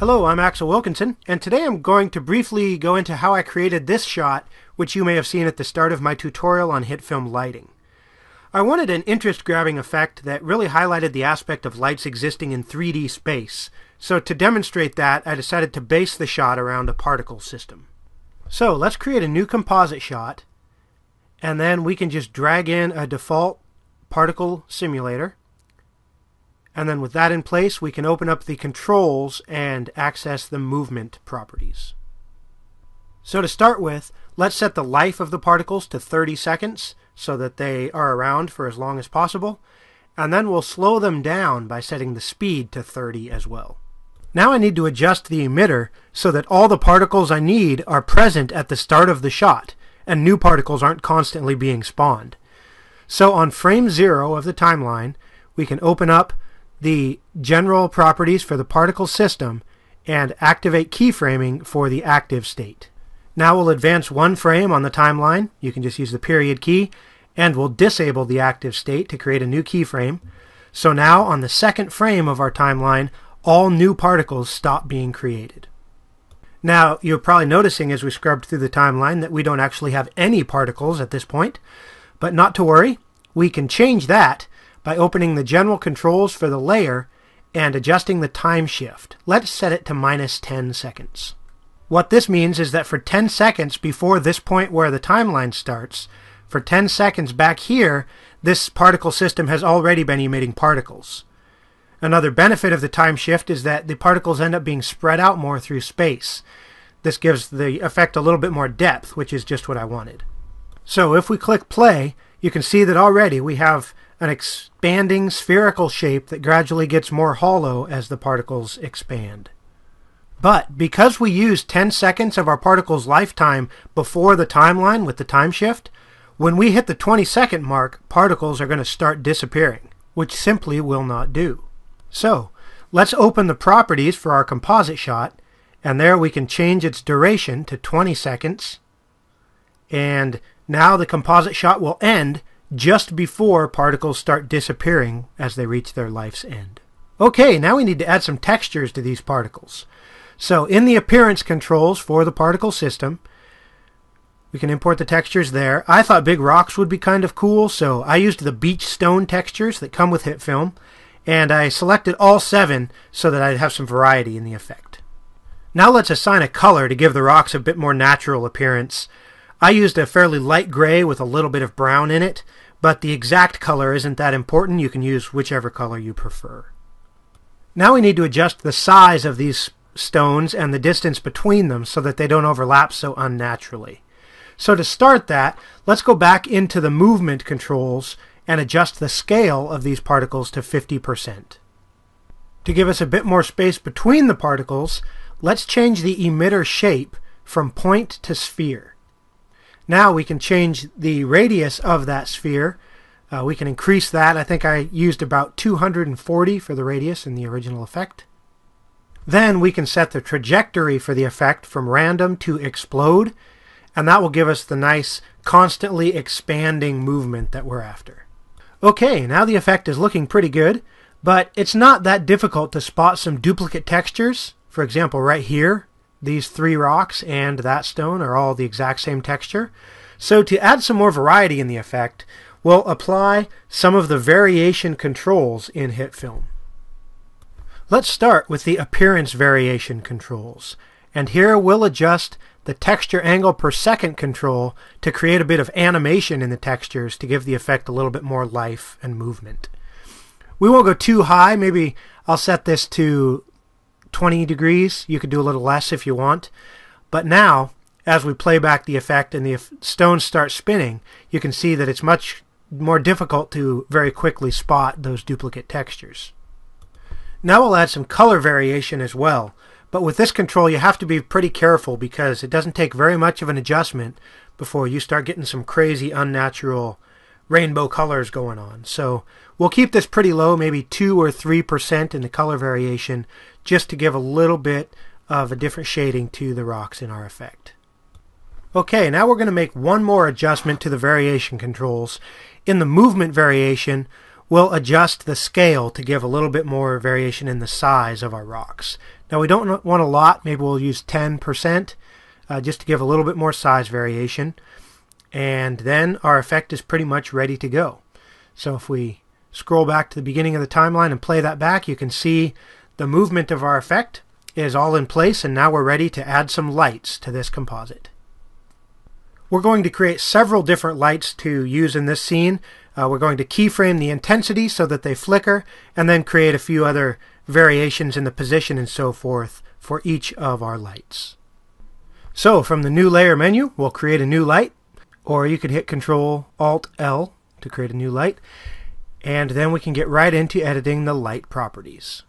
Hello, I'm Axel Wilkinson, and today I'm going to briefly go into how I created this shot, which you may have seen at the start of my tutorial on HitFilm lighting. I wanted an interest-grabbing effect that really highlighted the aspect of lights existing in 3D space, so to demonstrate that, I decided to base the shot around a particle system. So let's create a new composite shot, and then we can just drag in a default particle simulator. And then with that in place, we can open up the controls and access the movement properties. So to start with, let's set the life of the particles to 30 seconds so that they are around for as long as possible. And then we'll slow them down by setting the speed to 30 as well. Now I need to adjust the emitter so that all the particles I need are present at the start of the shot, and new particles aren't constantly being spawned. So on frame 0 of the timeline, we can open up the general properties for the particle system and activate keyframing for the active state. Now we'll advance one frame on the timeline. You can just use the period key, and we'll disable the active state to create a new keyframe. So now on the second frame of our timeline, all new particles stop being created. Now you're probably noticing as we scrubbed through the timeline that we don't actually have any particles at this point, but not to worry, we can change that by opening the general controls for the layer and adjusting the time shift. Let's set it to -10 seconds. What this means is that for 10 seconds before this point where the timeline starts, for 10 seconds back here, this particle system has already been emitting particles. Another benefit of the time shift is that the particles end up being spread out more through space. This gives the effect a little bit more depth, which is just what I wanted. So if we click play, you can see that already we have an expanding spherical shape that gradually gets more hollow as the particles expand. But because we used 10 seconds of our particle's lifetime before the timeline with the time shift, when we hit the 20-second mark, particles are going to start disappearing, which simply will not do. So let's open the properties for our composite shot, and there we can change its duration to 20 seconds. And now the composite shot will end just before particles start disappearing as they reach their life's end. Okay, now we need to add some textures to these particles. So in the appearance controls for the particle system, we can import the textures there. I thought big rocks would be kind of cool, so I used the beach stone textures that come with HitFilm, and I selected all 7 so that I'd have some variety in the effect. Now let's assign a color to give the rocks a bit more natural appearance. I used a fairly light gray with a little bit of brown in it, but the exact color isn't that important. You can use whichever color you prefer. Now we need to adjust the size of these stones and the distance between them so that they don't overlap so unnaturally. So to start that, let's go back into the movement controls and adjust the scale of these particles to 50%. To give us a bit more space between the particles, let's change the emitter shape from point to sphere. Now we can change the radius of that sphere. We can increase that. I think I used about 240 for the radius in the original effect. Then we can set the trajectory for the effect from random to explode, and that will give us the nice constantly expanding movement that we're after. Okay, now the effect is looking pretty good, but it's not that difficult to spot some duplicate textures. For example, right here, these 3 rocks and that stone are all the exact same texture. So to add some more variety in the effect, we'll apply some of the variation controls in HitFilm. Let's start with the appearance variation controls. And here we'll adjust the texture angle per second control to create a bit of animation in the textures to give the effect a little bit more life and movement. We won't go too high. Maybe I'll set this to 20 degrees. You could do a little less if you want. But now, as we play back the effect and the stones start spinning, you can see that it's much more difficult to very quickly spot those duplicate textures. Now we'll add some color variation as well. But with this control you have to be pretty careful because it doesn't take very much of an adjustment before you start getting some crazy unnatural rainbow colors going on. So we'll keep this pretty low, maybe 2 or 3% in the color variation, just to give a little bit of a different shading to the rocks in our effect. Okay, now we're going to make one more adjustment to the variation controls. In the movement variation, we'll adjust the scale to give a little bit more variation in the size of our rocks. Now we don't want a lot, maybe we'll use 10% just to give a little bit more size variation. And then our effect is pretty much ready to go. So if we scroll back to the beginning of the timeline and play that back, you can see the movement of our effect is all in place, and now we're ready to add some lights to this composite. We're going to create several different lights to use in this scene. We're going to keyframe the intensity so that they flicker, and then create a few other variations in the position and so forth for each of our lights. So from the new layer menu, we'll create a new light, or you could hit Control-Alt-L to create a new light, and then we can get right into editing the light properties.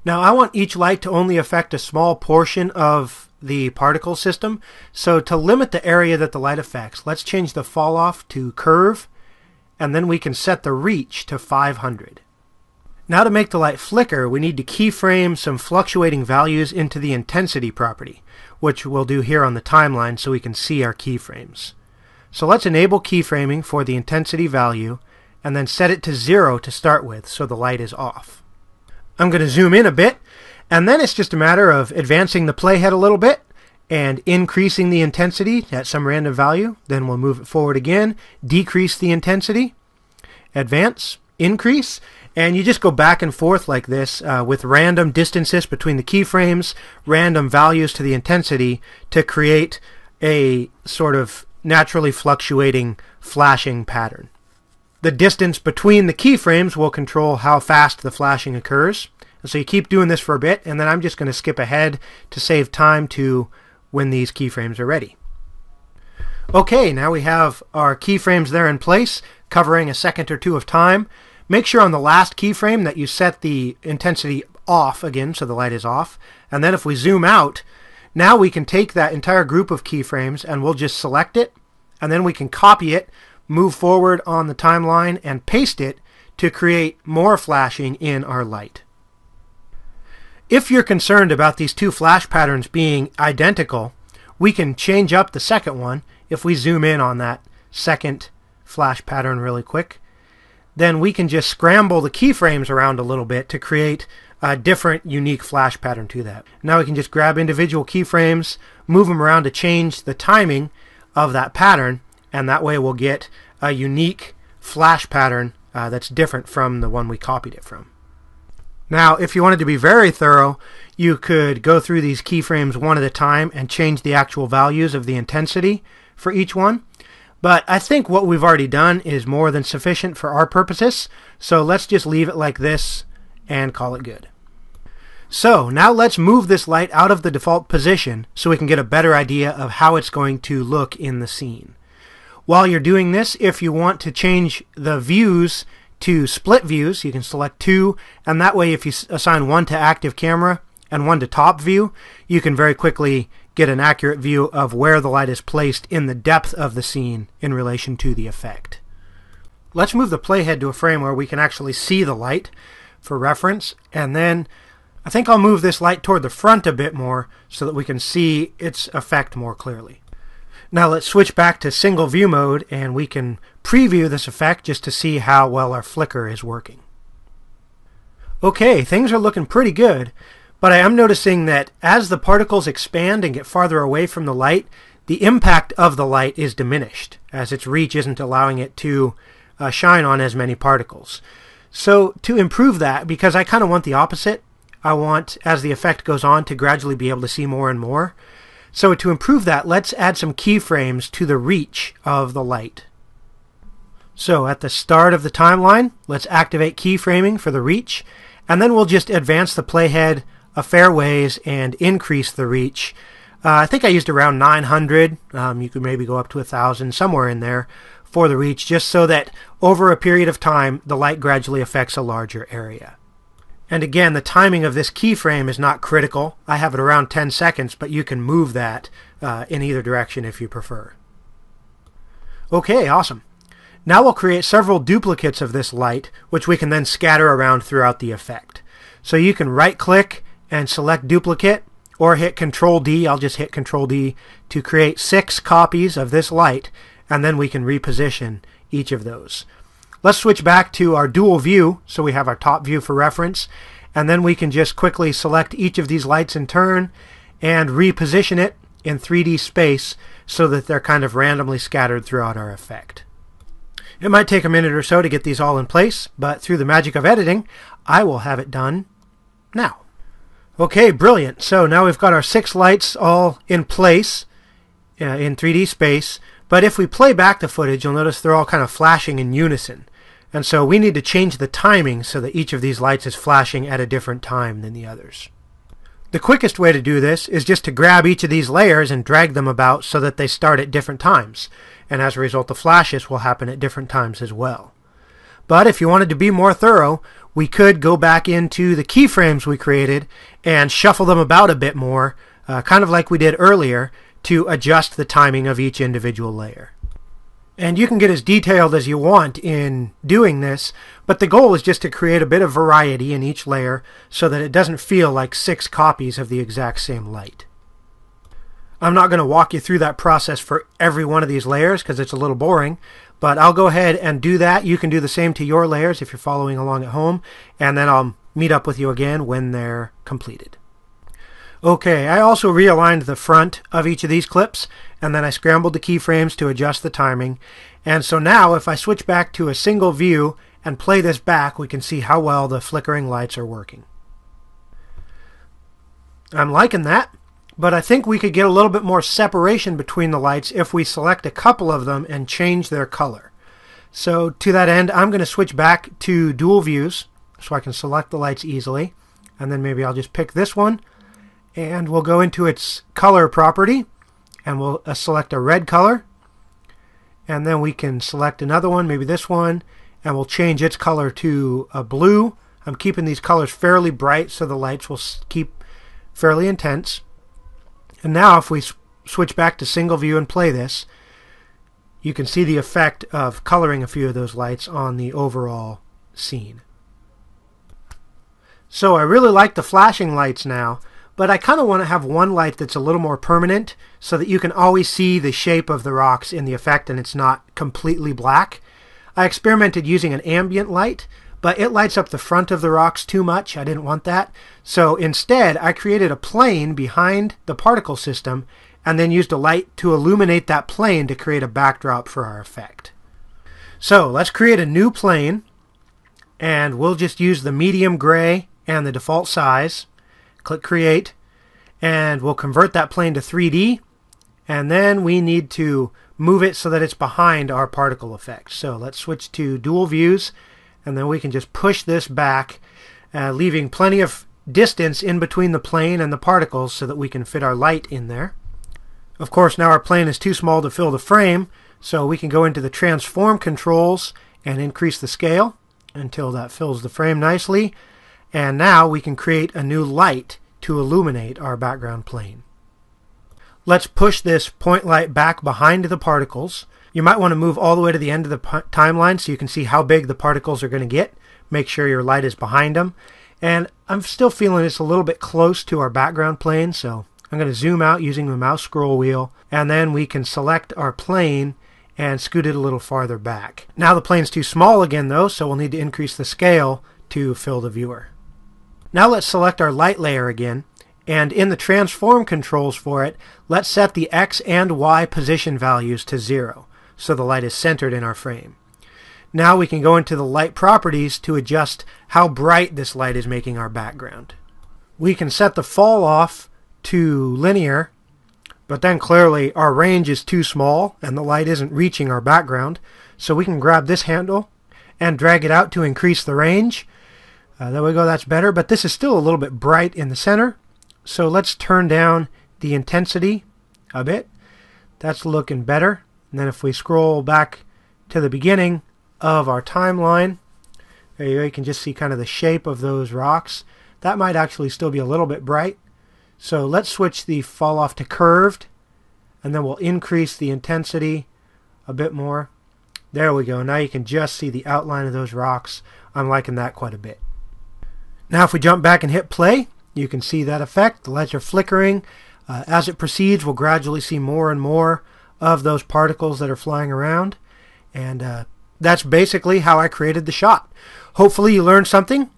Now I want each light to only affect a small portion of the particle system, so to limit the area that the light affects, let's change the fall off to curve, and then we can set the reach to 500. Now to make the light flicker, we need to keyframe some fluctuating values into the intensity property, which we'll do here on the timeline so we can see our keyframes. So let's enable keyframing for the intensity value, and then set it to 0 to start with so the light is off. I'm going to zoom in a bit, and then it's just a matter of advancing the playhead a little bit and increasing the intensity at some random value. Then we'll move it forward again, decrease the intensity, advance, increase, and you just go back and forth like this with random distances between the keyframes, random values to the intensity to create a sort of naturally fluctuating flashing pattern. The distance between the keyframes will control how fast the flashing occurs. And so you keep doing this for a bit, and then I'm just going to skip ahead to save time to when these keyframes are ready. Okay, now we have our keyframes there in place, covering a second or two of time. Make sure on the last keyframe that you set the intensity off again, so the light is off. And then if we zoom out, now we can take that entire group of keyframes and we'll just select it, and then we can copy it, move forward on the timeline, and paste it to create more flashing in our light. If you're concerned about these two flash patterns being identical, we can change up the second one. If we zoom in on that second flash pattern really quick, then we can just scramble the keyframes around a little bit to create a different unique flash pattern to that. Now we can just grab individual keyframes, move them around to change the timing of that pattern, and that way we'll get a unique flash pattern that's different from the one we copied it from. Now, if you wanted to be very thorough, you could go through these keyframes one at a time and change the actual values of the intensity for each one. But I think what we've already done is more than sufficient for our purposes, so let's just leave it like this and call it good. So now let's move this light out of the default position so we can get a better idea of how it's going to look in the scene. While you're doing this, if you want to change the views to split views, you can select 2, and that way if you assign one to active camera and one to top view, you can very quickly get an accurate view of where the light is placed in the depth of the scene in relation to the effect. Let's move the playhead to a frame where we can actually see the light for reference, and then I think I'll move this light toward the front a bit more so that we can see its effect more clearly. Now let's switch back to single view mode, and we can preview this effect just to see how well our flicker is working. Okay, things are looking pretty good, but I am noticing that as the particles expand and get farther away from the light, the impact of the light is diminished, as its reach isn't allowing it to shine on as many particles. So to improve that, because I kind of want the opposite, I want, as the effect goes on, to gradually be able to see more and more. So to improve that, let's add some keyframes to the reach of the light. So at the start of the timeline, let's activate keyframing for the reach, and then we'll just advance the playhead a fair ways and increase the reach. I think I used around 900. You could maybe go up to 1,000, somewhere in there for the reach, just so that over a period of time, the light gradually affects a larger area. And again, the timing of this keyframe is not critical. I have it around 10 seconds, but you can move that in either direction if you prefer. Okay, awesome. Now we'll create several duplicates of this light, which we can then scatter around throughout the effect. So you can right-click and select duplicate, or hit Control-D. I'll just hit Control-D to create 6 copies of this light, and then we can reposition each of those. Let's switch back to our dual view so we have our top view for reference, and then we can just quickly select each of these lights in turn and reposition it in 3D space so that they're kind of randomly scattered throughout our effect. It might take a minute or so to get these all in place, but through the magic of editing, I will have it done now. Okay, brilliant. So now we've got our 6 lights all in place in 3D space, but if we play back the footage, you'll notice they're all kind of flashing in unison. And so we need to change the timing so that each of these lights is flashing at a different time than the others. The quickest way to do this is just to grab each of these layers and drag them about so that they start at different times. And as a result, the flashes will happen at different times as well. But if you wanted to be more thorough, we could go back into the keyframes we created and shuffle them about a bit more, kind of like we did earlier, to adjust the timing of each individual layer. And you can get as detailed as you want in doing this, but the goal is just to create a bit of variety in each layer so that it doesn't feel like 6 copies of the exact same light. I'm not going to walk you through that process for every one of these layers because it's a little boring, but I'll go ahead and do that. You can do the same to your layers if you're following along at home, and then I'll meet up with you again when they're completed. Okay, I also realigned the front of each of these clips, and then I scrambled the keyframes to adjust the timing. And so now if I switch back to a single view and play this back, we can see how well the flickering lights are working. I'm liking that, but I think we could get a little bit more separation between the lights if we select a couple of them and change their color. So to that end, I'm going to switch back to dual views so I can select the lights easily. And then maybe I'll just pick this one, and we'll go into its color property, and we'll select a red color, and then we can select another one, maybe this one, and we'll change its color to a blue. I'm keeping these colors fairly bright so the lights will keep fairly intense. And now if we switch back to single view and play this, you can see the effect of coloring a few of those lights on the overall scene. So I really like the flashing lights now, but I kind of want to have one light that's a little more permanent so that you can always see the shape of the rocks in the effect and it's not completely black. I experimented using an ambient light, but it lights up the front of the rocks too much. I didn't want that. So instead, I created a plane behind the particle system and then used a light to illuminate that plane to create a backdrop for our effect. So let's create a new plane, and we'll just use the medium gray and the default size. Click Create, and we'll convert that plane to 3D, and then we need to move it so that it's behind our particle effect. So let's switch to dual views, and then we can just push this back, leaving plenty of distance in between the plane and the particles so that we can fit our light in there. Of course, now our plane is too small to fill the frame, so we can go into the transform controls and increase the scale until that fills the frame nicely. And now we can create a new light to illuminate our background plane. Let's push this point light back behind the particles. You might want to move all the way to the end of the timeline so you can see how big the particles are going to get. Make sure your light is behind them. And I'm still feeling it's a little bit close to our background plane, so I'm going to zoom out using the mouse scroll wheel, and then we can select our plane and scoot it a little farther back. Now the plane's too small again though, so we'll need to increase the scale to fill the viewer. Now let's select our light layer again, and in the transform controls for it, let's set the X and Y position values to 0, so the light is centered in our frame. Now we can go into the light properties to adjust how bright this light is making our background. We can set the fall off to linear, but then clearly our range is too small and the light isn't reaching our background, so we can grab this handle and drag it out to increase the range. There we go, that's better, but this is still a little bit bright in the center, so let's turn down the intensity a bit. That's looking better. And then if we scroll back to the beginning of our timeline, there you go, you can just see kind of the shape of those rocks. That might actually still be a little bit bright. So let's switch the fall off to curved, and then we'll increase the intensity a bit more. There we go, now you can just see the outline of those rocks. I'm liking that quite a bit. Now if we jump back and hit play, you can see that effect. The lights are flickering. As it proceeds, we'll gradually see more and more of those particles that are flying around. And that's basically how I created the shot. Hopefully you learned something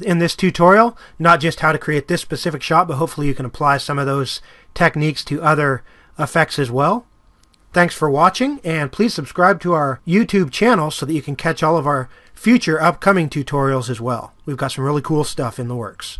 in this tutorial, not just how to create this specific shot, but hopefully you can apply some of those techniques to other effects as well. Thanks for watching, and please subscribe to our YouTube channel so that you can catch all of our future upcoming tutorials as well. We've got some really cool stuff in the works.